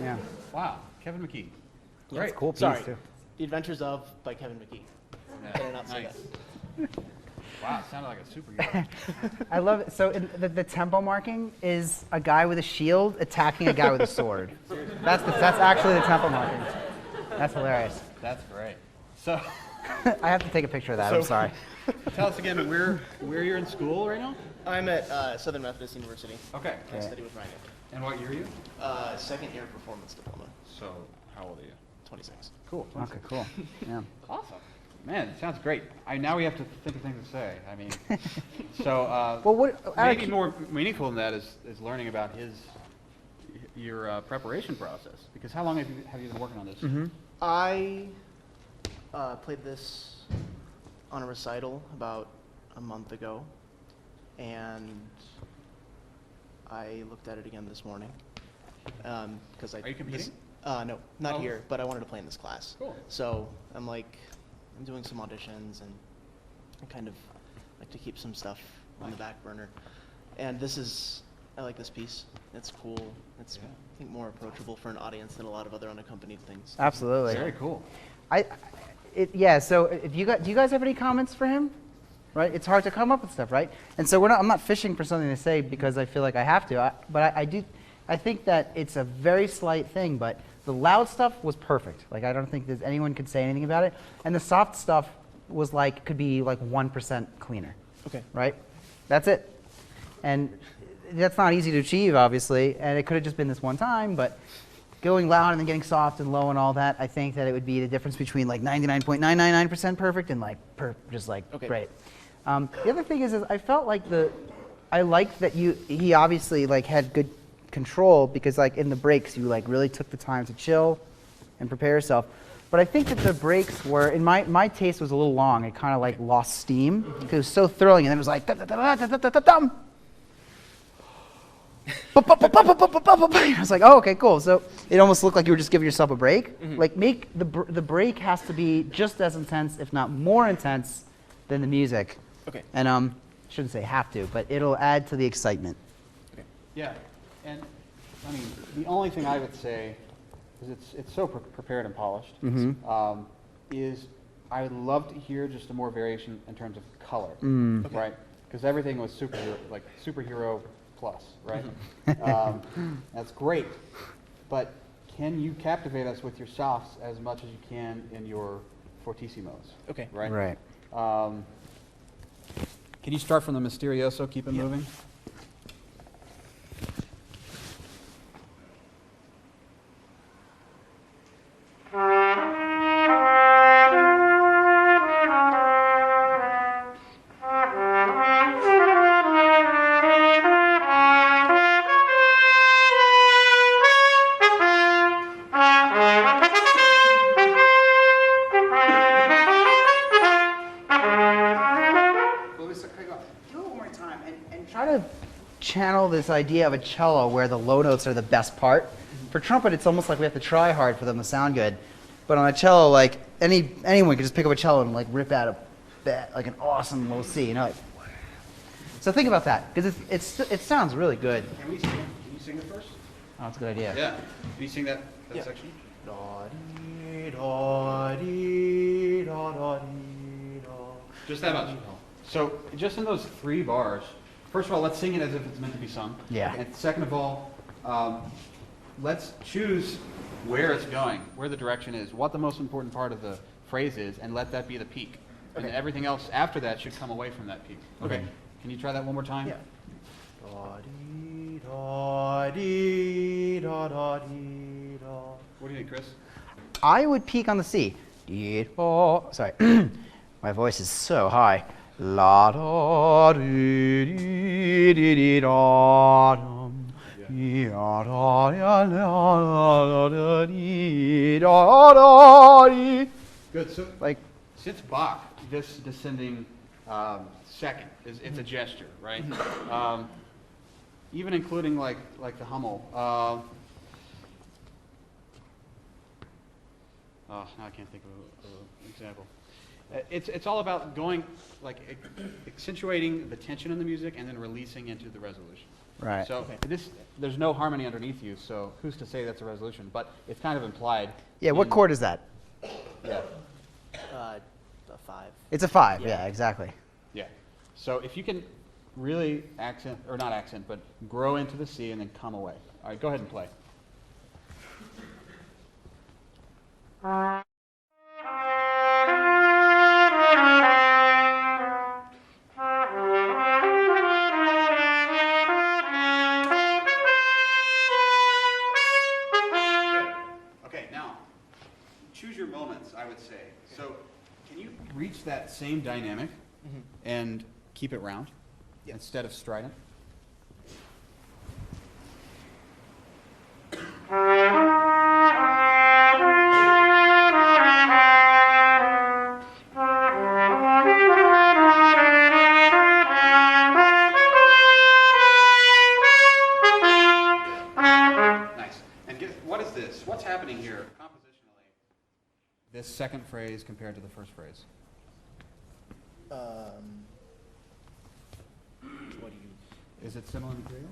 Yeah. Wow. Kevin McKee. That's Great. a cool piece Sorry. too. The Adventures of by Kevin McKee. Better not say Nice. that. Wow, it sounded like a superhero. I love it. So the tempo marking is a guy with a shield attacking a guy with a sword. That's actually the tempo marking. That's hilarious. That's great. So, I have to take a picture of that. I'm So- sorry. tell us again where you're in school right now? I'm at Southern Methodist University. Okay. I study with Ryan Anthony. And what year are you? Second year performance diploma, So, how old are you? 26. Cool. Okay, cool. Yeah. Awesome. Man, it sounds great. Now we have to think of things to say. I mean, so Well, what? maybe more meaningful than that is learning about his your preparation process, because how long have you been working on this? I played this on a recital about a month ago, and I looked at it again this morning. Because Are you competing? No, not Oh. here, but I wanted to play in this class. Cool. So I'm doing some auditions, and I kind of like to keep some stuff on the back burner. And I like this piece. It's cool. It's, Yeah. I think, more approachable for an audience than a lot of other unaccompanied things. Absolutely. Very cool. Yeah. So, do you guys have any comments for him? Right. It's hard to come up with stuff, right? And so I'm not fishing for something to say because I feel like I have to. But I do. I think that it's a very slight thing, but the loud stuff was perfect. Like, I don't think anyone could say anything about it. And the soft stuff was could be 1% cleaner. Okay. Right? That's it. And that's not easy to achieve, obviously. And it could have just been this one time, but going loud and then getting soft and low and all that, I think that it would be the difference between 99.999% perfect and Okay. great. The other thing is I felt like I liked that he obviously had good control, because in the breaks you really took the time to chill and prepare yourself. But I think that the breaks were, in my taste, was a little long. It kind of lost steam because it was so thrilling, and then it was dum. I was like, oh, okay, cool. So it almost looked like you were just giving yourself a break. Make the break has to be just as intense, if not more intense, than the music. Okay. And I shouldn't say have to, but it'll add to the excitement. Yeah, and I mean, the only thing I would say is it's so prepared and polished. Is I would love to hear just a more variation in terms of color, right? Because everything was superhero plus, right? That's great, but can you captivate us with your softs as much as you can in your fortissimos? Okay. Right. Right. Can you start from the Misterioso? Keep it moving. Do it one more time and try to channel this idea of a cello where the low notes are the best part. For trumpet, it's almost like we have to try hard for them to sound good. But on a cello, anyone can just pick up a cello and rip out an awesome low C, So think about that, because it sounds really good. Can we sing it? Can you sing it first? Oh, that's a good idea. Yeah. Can you sing that Yeah. section? Just that much. So just in those 3 bars, first of all, let's sing it as if it's meant to be sung. Yeah. And second of all, let's choose where it's going, where the direction is, what the most important part of the phrase is, and let that be the peak. And everything else after that should come away from that peak. Okay. Can you try that one more time? Yeah. What do you think, Chris? I would peak on the C. Sorry, my voice is so high. La da dee dee dee dee da dum. Ya da ya la da dee da da dee. Good. So since Bach, this descending second it's a gesture, right? Even including like the Hummel. Now I can't think of an example. It's all about going accentuating the tension in the music and then releasing into the resolution. Right. So there's no harmony underneath you, so who's to say that's a resolution? But it's kind of implied. Yeah, what chord is that? Yeah. A 5. It's a 5. Yeah. Yeah, exactly. Yeah. So if you can really but grow into the C and then come away. All right, go ahead and play. Okay, now choose your moments, I would say. So can you reach that same dynamic and keep it round instead of strident? happening here compositionally? This second phrase compared to the first phrase. What do you? Is it similar material?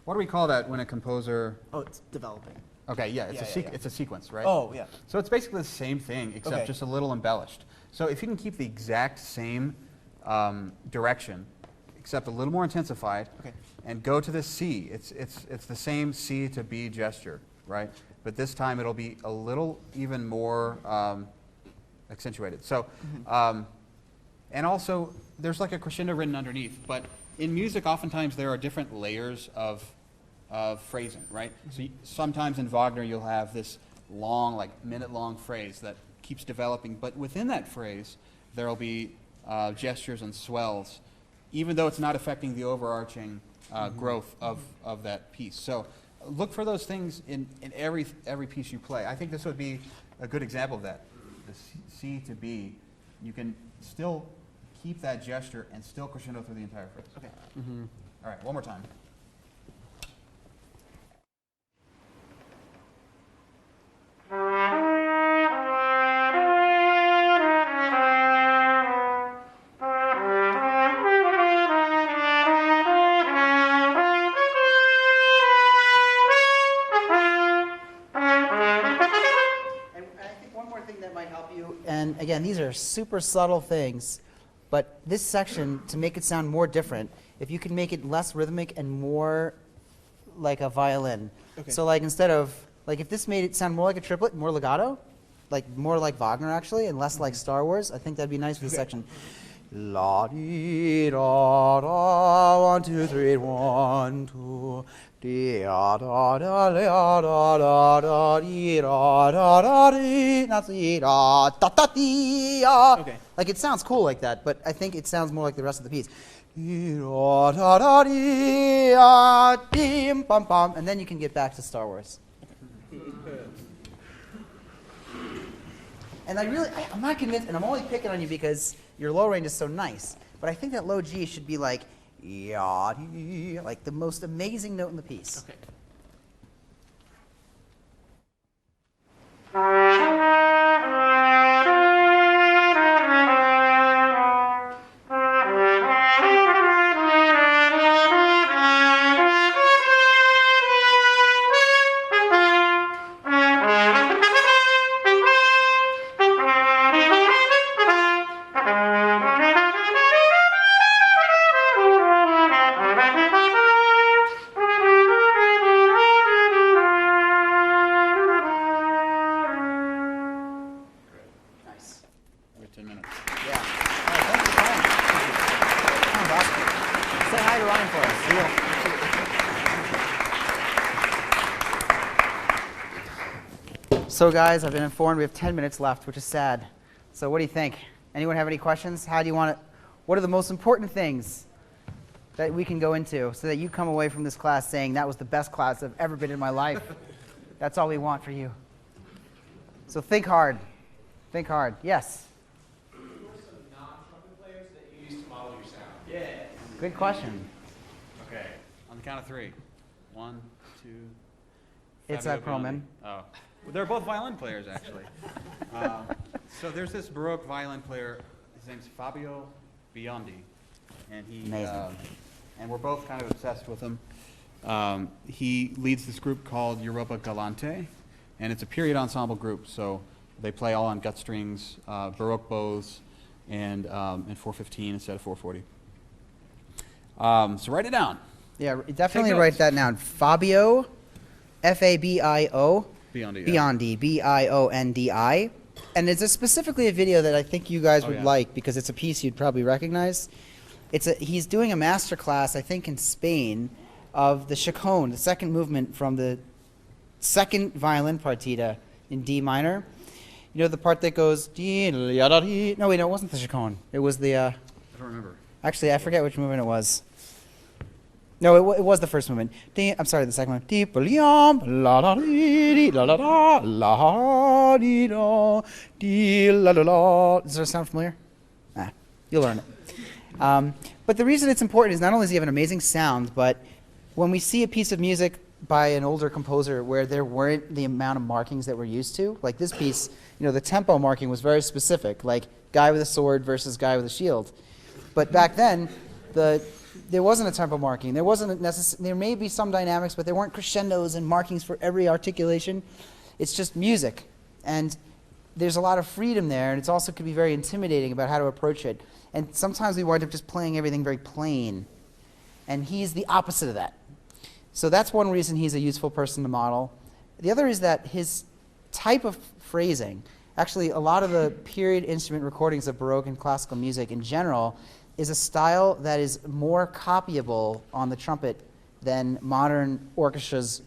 What do we call that when a composer? Oh, it's developing. Okay, yeah, it's Yeah, yeah. it's a sequence, right? Oh, yeah. So it's basically the same thing, except Okay. just a little embellished. So if you can keep the exact same direction, except a little more intensified, Okay. and go to the C, it's the same C to B gesture, right? But this time it'll be a little even more accentuated. So, and also there's like a crescendo written underneath. But in music, oftentimes there are different layers of phrasing, right? So sometimes in Wagner you'll have this long, like minute-long phrase that keeps developing, but within that phrase there'll be gestures and swells, even though it's not affecting the overarching growth of that piece. So look for those things in every piece you play. I think this would be a good example of that. The C to B, you can still keep that gesture and still crescendo through the entire phrase. Okay. All right, one more time. And I think one more thing that might help you, and again, these are super subtle things, but this section, to make it sound more different, if you can make it less rhythmic and more like a violin. Okay. So like instead of, like if this made it sound more like a triplet, more legato, like more like Wagner actually, and less like Star Wars, I think that'd be nice for this section. La dee da da, 1 2 3 1 2 dee da da da da da da dee da da da dee, not dee da da da dee. Okay. Like it sounds cool like that, but I think it sounds more like the rest of the piece. Dee da da da dee dim bum bum, and then you can get back to Star Wars. And I'm not convinced, and I'm only picking on you because your low range is so nice, but I think that low G should be like, like the most amazing note in the piece. Okay. Nice. We have 10 minutes. Yeah. All right, thanks for playing. That was awesome. Say hi to Ryan for us. So guys, I've been informed we have 10 minutes left, which is sad. So what do you think? Anyone have any questions? How do you want it? What are the most important things that we can go into so that you come away from this class saying that was the best class I've ever been in my life? That's all we want for you. So think hard. Think hard. Yes? Who are some non-trumpet players that you use to model your sound? Yeah. Good question. Okay, on the count of 3. 1, 2. It's Fabio Perlman. Biondi. Oh, well, they're both violin players, actually. So there's this Baroque violin player. His name's Fabio Biondi, and Amazing. And we're both kind of obsessed with him. He leads this group called Europa Galante, and it's a period ensemble group. So they play all on gut strings, Baroque bows, and 415 instead of 440. So write it down. Yeah, definitely Take write notes. that down. Fabio, Fabio, Biondi. Biondi, Biondi. And it's specifically a video that I think you guys would yeah. like because it's a piece you'd probably recognize. He's doing a master class, I think, in Spain of the chaconne, the second movement from the second violin partita in D minor. You know the part that goes dee, la, da, dee. No, wait, no, it wasn't the chaconne. It was the. I don't remember. Actually, I forget which movement it was. No, it was the first movement. I'm sorry, the second one. Does that sound familiar? Ah, you'll learn it. But the reason it's important is not only does he have an amazing sound, but when we see a piece of music by an older composer where there weren't the amount of markings that we're used to. Like this piece, the tempo marking was very specific, like guy with a sword versus guy with a shield. But back then, there wasn't a tempo marking. There may be some dynamics, but there weren't crescendos and markings for every articulation. It's just music. And there's a lot of freedom there, and it also could be very intimidating about how to approach it. And sometimes we wind up just playing everything very plain. And he's the opposite of that. So that's one reason he's a useful person to model. The other is that his type of phrasing, actually a lot of the period instrument recordings of Baroque and classical music in general, is a style that is more copyable on the trumpet than modern orchestras'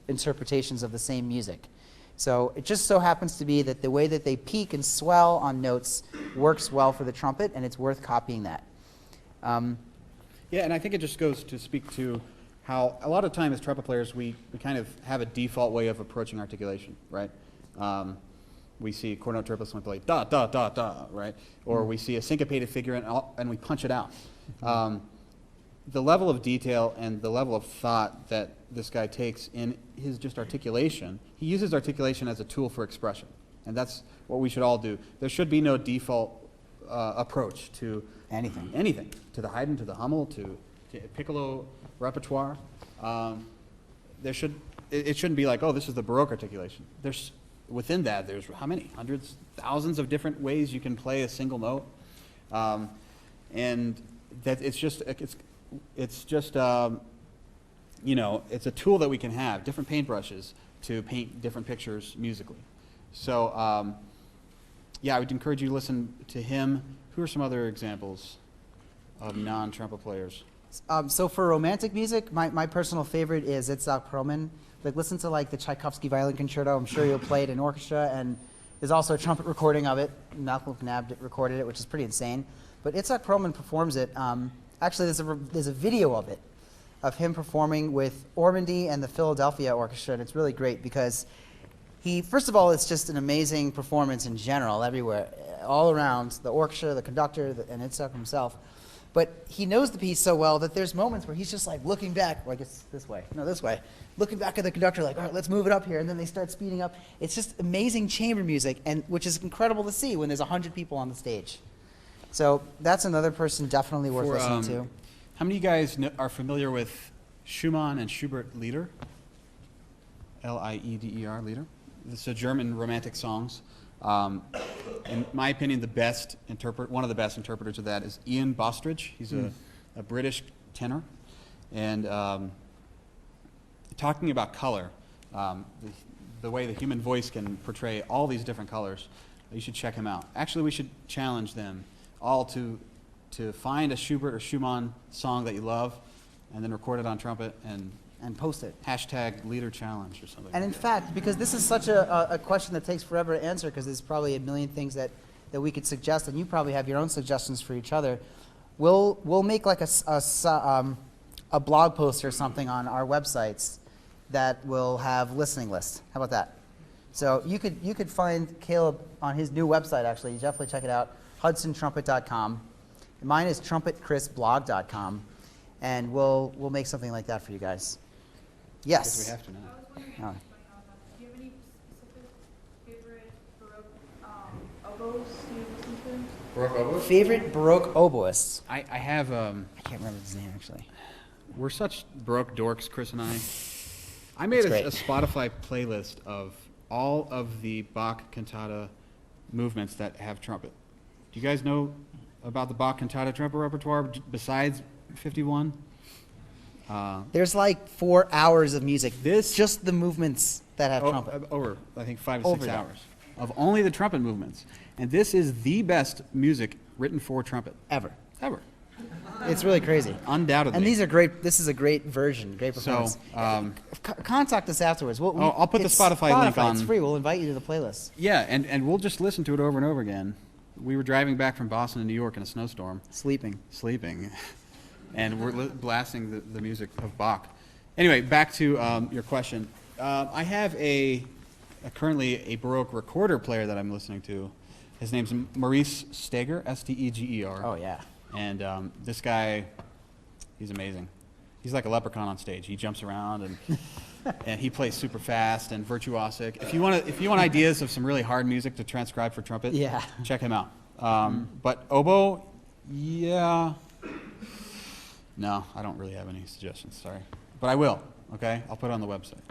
interpretations of the same music. So it just so happens to be that the way that they peak and swell on notes works well for the trumpet, and it's worth copying that. Yeah, and I think it just goes to speak to how a lot of time as trumpet players we kind of have a default way of approaching articulation, right? We see chord note triplets and we play da, da, da, da, right? Or we see a syncopated figure and we punch it out. The level of detail and the level of thought that this guy takes in his just articulation, he uses articulation as a tool for expression. And that's what we should all do. There should be no default approach to anything, to the Haydn, to the Hummel, to piccolo repertoire. It shouldn't be like, oh, this is the Baroque articulation. Within that, there's how many? Hundreds, thousands of different ways you can play a single note. And that it's just it's a tool that we can have, different paintbrushes to paint different pictures musically. So yeah, I would encourage you to listen to him. Who are some other examples of non-trumpet players? So for romantic music, my personal favorite is Itzhak Perlman. Like, listen to like the Tchaikovsky Violin Concerto. I'm sure you'll play it in orchestra, and there's also a trumpet recording of it. Malcolm McNabb recorded it, which is pretty insane. But Itzhak Perlman performs it. Actually, there's a video of it, of him performing with Ormandy and the Philadelphia Orchestra, and it's really great because first of all, it's just an amazing performance in general, everywhere, all around, the orchestra, the conductor, and Itzhak himself. But he knows the piece so well that there's moments where he's just like looking back, like it's this way, no, this way, looking back at the conductor like, all right, let's move it up here, and then they start speeding up. It's just amazing chamber music, and which is incredible to see when there's 100 people on the stage. So that's another person definitely worth listening to. How many of you guys are familiar with Schumann and Schubert Lieder? L-I-E-D-E-R, Lieder. This is German romantic songs. In my opinion, one of the best interpreters of that is Ian Bostridge. He's a British tenor. And talking about color, the way the human voice can portray all these different colors, you should check him out. Actually, we should challenge them all to find a Schubert or Schumann song that you love and then record it on trumpet and post it. Hashtag Leader Challenge or something. And in fact, because this is such a question that takes forever to answer, because there's probably a million things that we could suggest, and you probably have your own suggestions for each other, we'll make like a blog post or something on our websites that will have listening lists. How about that? So you could find Caleb on his new website, actually. You definitely check it out, HudsonTrumpet.com. Mine is TrumpetChrisBlog.com, and we'll make something like that for you guys. Yes. I guess we have to now. I was wondering, Oh. do you have any specific favorite Baroque oboes you listen to? Baroque oboe? Favorite Baroque oboists? I have, I can't remember his name, actually. we're such Baroque dorks, Chris and I made That's a great. Spotify playlist of all of the Bach cantata movements that have trumpet. Do you guys know about the Bach cantata trumpet repertoire besides 51? There's like 4 hours of music. This- just the movements that have trumpet. Over, I think, 5 to Over 6 that. hours of only the trumpet movements. And this is the best music written for trumpet Ever. ever, It's really crazy. undoubtedly. And these are great. This is a great version, great So, performance. Contact us afterwards. I'll put the it's Spotify link It's on- free. We'll invite you to the playlist. yeah, and we'll just listen to it over and over again. We were driving back from Boston to New York in a snowstorm, Sleeping. and we're blasting the music of Bach. Anyway, back to your question. I have currently a Baroque recorder player that I'm listening to. His name's Maurice Steger, S-T-E-G-E-R. Oh yeah. And this guy, he's amazing. He's like a leprechaun on stage. He jumps around and and he plays super fast and virtuosic. If you want ideas of some really hard music to transcribe for trumpet, Yeah. check him out. But oboe, yeah. No, I don't really have any suggestions. Sorry, but I will. Okay, I'll put it on the website.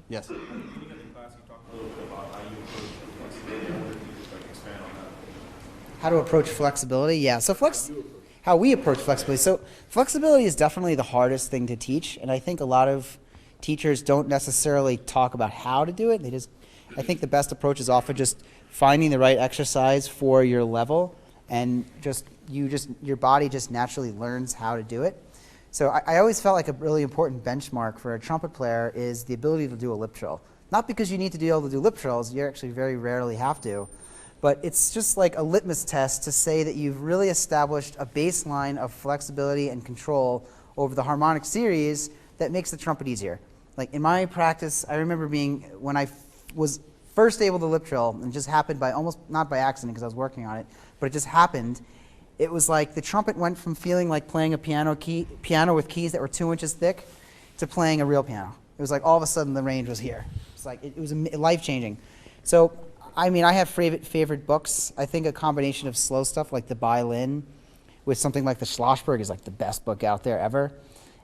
Yes. At the beginning of the class, you talked a little bit about how you approach flexibility. I wonder if you could like expand on that. How to approach flexibility? Yeah. So how we approach flexibility. So flexibility is definitely the hardest thing to teach, and I think a lot of teachers don't necessarily talk about how to do it. I think the best approach is often just finding the right exercise for your level, and your body just naturally learns how to do it. So I always felt like a really important benchmark for a trumpet player is the ability to do a lip trill. Not because you need to be able to do lip trills, you actually very rarely have to, but it's just like a litmus test to say that you've really established a baseline of flexibility and control over the harmonic series that makes the trumpet easier. Like in my practice, I remember when I was first able to lip trill, and it just happened by almost, not by accident because I was working on it, but it just happened. It was like the trumpet went from feeling like playing a piano with keys that were 2 inches thick to playing a real piano. It was like all of a sudden the range was here. It's like it was life-changing. So, I mean, I have favorite books. I think a combination of slow stuff like the violin with something like the Schlossberg is like the best book out there ever.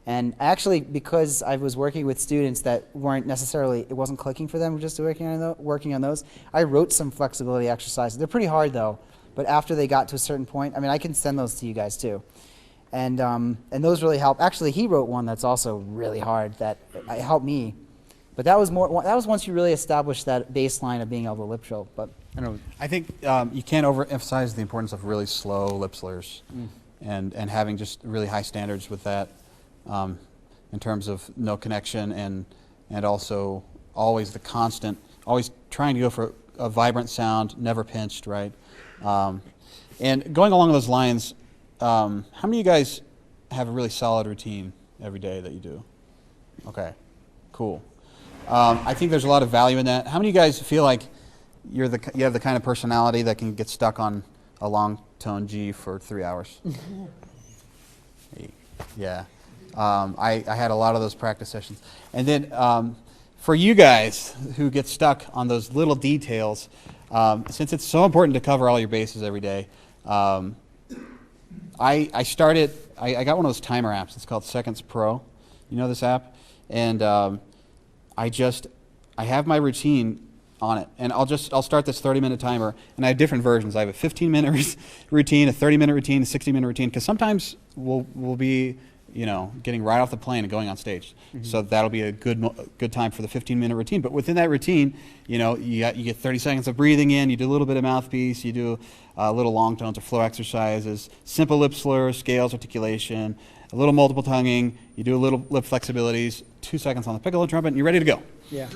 And actually, because I was working with students that it wasn't clicking for them just working on those, I wrote some flexibility exercises. They're pretty hard though. But after they got to a certain point, I mean, I can send those to you guys too. And those really help. Actually, he wrote one that's also really hard that helped me. But that was once you really established that baseline of being able to lip trill. But I don't know. I think you can't overemphasize the importance of really slow lip slurs and having just really high standards with that in terms of no connection and also always always trying to go for a vibrant sound, never pinched, right? And going along those lines, how many of you guys have a really solid routine every day that you do? Okay, cool. I think there's a lot of value in that. How many of you guys feel like you have the kind of personality that can get stuck on a long tone G for 3 hours? Yeah. I had a lot of those practice sessions. And then for you guys who get stuck on those little details, since it's so important to cover all your bases every day, I got one of those timer apps. It's called Seconds Pro. You know this app? And I have my routine on it. And I'll start this 30-minute timer, and I have different versions. I have a 15-minute routine, a 30-minute routine, a 60-minute routine, because sometimes we'll be getting right off the plane and going on stage. Mm-hmm. So that'll be a good time for the 15-minute routine. But within that routine, you get 30 seconds of breathing in, you do a little bit of mouthpiece, you do little long tones or flow exercises, simple lip slurs, scales, articulation, a little multiple tonguing, you do a little lip flexibilities, 2 seconds on the piccolo trumpet, and you're ready to go. Yeah.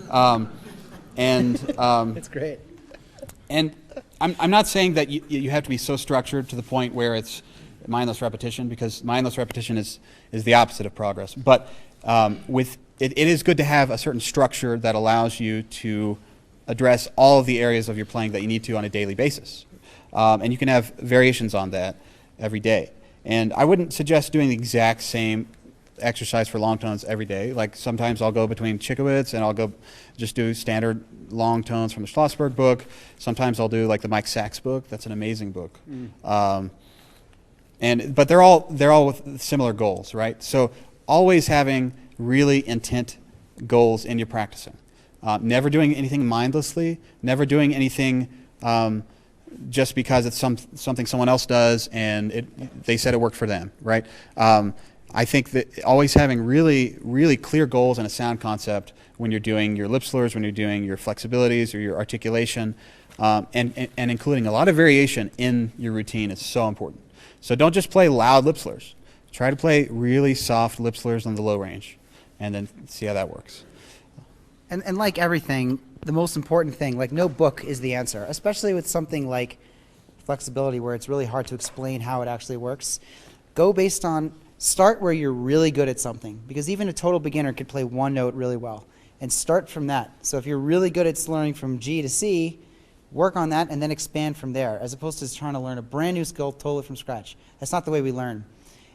It's great. And I'm not saying that you have to be so structured to the point where it's mindless repetition, because mindless repetition is the opposite of progress. But it is good to have a certain structure that allows you to address all of the areas of your playing that you need to on a daily basis. And you can have variations on that every day. And I wouldn't suggest doing the exact same exercise for long tones every day. Like sometimes I'll go between Chickowitz and I'll go just do standard long tones from the Schlossberg book. Sometimes I'll do like the Mike Sachs book. That's an amazing book. But they're all with similar goals, right? So always having really intent goals in your practicing. Never doing anything mindlessly. Never doing anything just because it's something someone else does and they said it worked for them, right? I think that always having really, really clear goals and a sound concept when you're doing your lip slurs, when you're doing your flexibilities or your articulation, and including a lot of variation in your routine is so important. So don't just play loud lip slurs. Try to play really soft lip slurs on the low range, and then see how that works. And like everything, the most important thing, like no book is the answer, especially with something like flexibility where it's really hard to explain how it actually works. Start where you're really good at something, because even a total beginner could play one note really well, and start from that. So if you're really good at learning from G to C, work on that and then expand from there, as opposed to trying to learn a brand new skill totally from scratch. That's not the way we learn.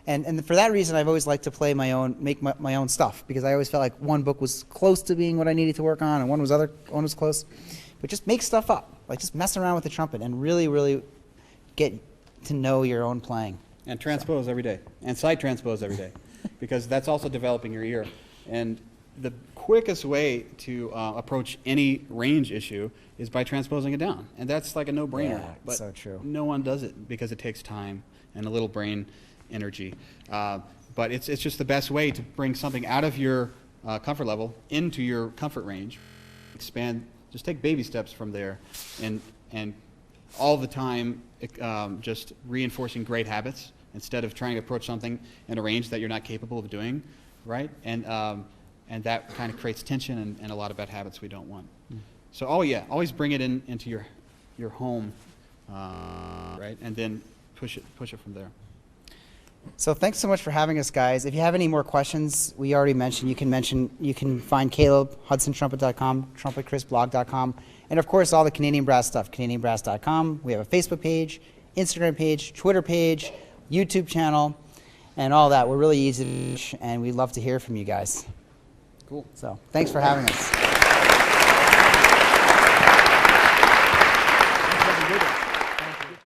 And for that reason, I've always liked to play make my own stuff, because I always felt like one book was close to being what I needed to work on, and one was close. But just make stuff up, like just mess around with the trumpet and really, really get to know your own playing. And transpose every day, and side transpose every day, because that's also developing your ear. And the quickest way to approach any range issue is by transposing it down, and that's like a no-brainer. Yeah, but so true. No one does it because it takes time and a little brain energy. But it's just the best way to bring something out of your comfort level into your comfort range. Expand. Just take baby steps from there, and all the time just reinforcing great habits instead of trying to approach something in a range that you're not capable of doing, right? And that kind of creates tension and a lot of bad habits we don't want. So, always bring it into your home, right? And then push it from there. So thanks so much for having us, guys. If you have any more questions, we already mentioned, you can find Caleb, HudsonTrumpet.com, TrumpetChrisBlog.com, and of course all the Canadian Brass stuff, CanadianBrass.com. We have a Facebook page, Instagram page, Twitter page, YouTube channel, and all that. We're really easy to reach, and we'd love to hear from you guys. Cool. So thanks for having us.